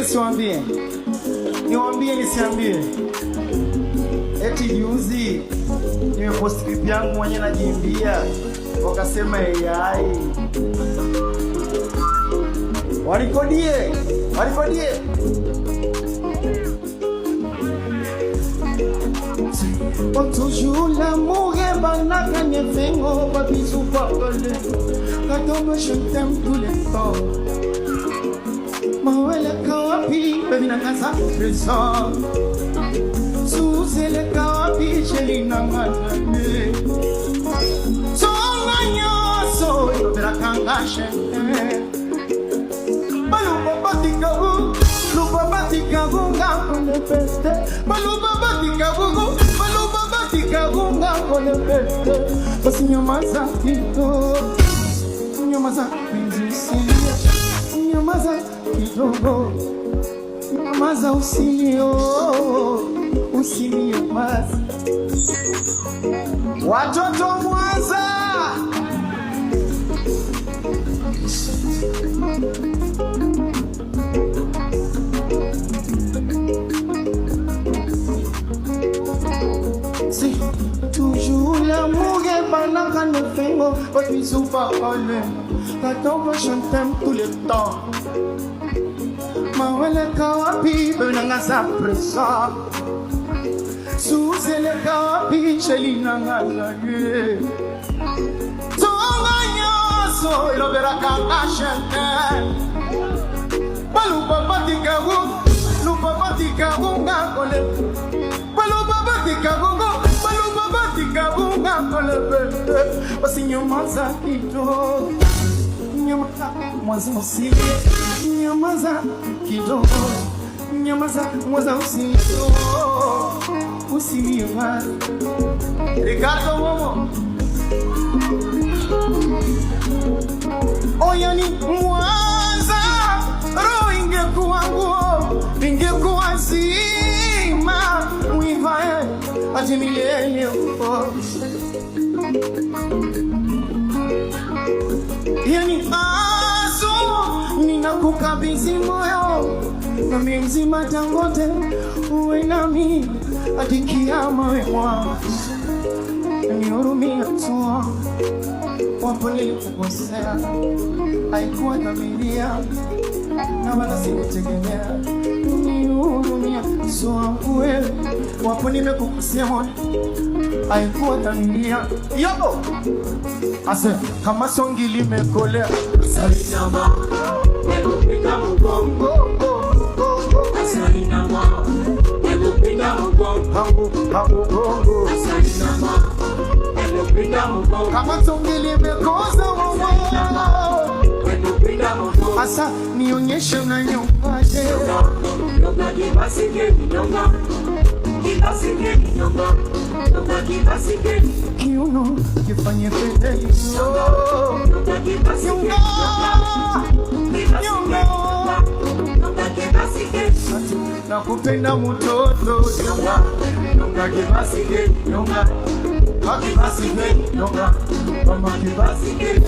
nisiwaambie? Niwaambie nisiambie? Eti juzi nimepost clip yangu mwenye najiimbia, wakasema AI. Walikodie. Toujours l'amour est banal, gagné fingo, pas bisous, pas volé. Quand moi je t'aime tous les temps. Mawele kawapi, baby na kasa prison. Suzele kawapi, cheli na ngane. So manyoso, yo bera kangashe. Baluba batikabu, luba batikabu, ngakone peste. Baluba batikabu. Kabunga kole pete, basi nyamaza kidogo, nyamaza usilie, nyamaza kidogo, nyamaza usilie basi. Watoto Mwanza, si toujours l'amour est pendant qu'on ne fait mot, pas de bisous, pas de quand on va chanter tout le temps. Mawele kawapi, benanga sa presa. Suzele kawapi, cheli nanga lage. Songanyoso, ilo vera kanga chante. Baluba batika gunga kole. Baluba batika gunga kole bete. Basi nyamaza kidogo, nyamaza mwanza usilie. Nyamaza kidogo, nyamaza mwanza usilie basi. Ricardo Momo, oyani Mwanza, roho ingekuwa nguo, ingekuwa zima, uivae hadi milele. Yani aso, ninakukabidhi moyo, na mzima Dangote, uwe nami hadi kiyama wewe. Nihurumia tu, wapo nilikukosea, haikuwa dhamiria na wala sikutegemea. Nihurumia tu wewe, wapo nimekukosea moyo, haikuwa dhamiria. Yo! Ase, kama songi limekolea Salinama, nekupika mgongo. Salinama, nekupika mgongo. Salinama, nekupika mgongo. Kama songi limekoza Nekupika mgongo. Asa, nionyeshe unanyongaje. Nyonga kibasike, nyonga. Kibasike, nyonga. Nyonga kibasike. Kiuno, kifanye pete. Nyonga kibasike, nyonga. Kibasike, nyonga kibasike. Nakupenda mtoto. Nyonga kibasike, nyonga. Kibasike, nyonga. Mama kibasike.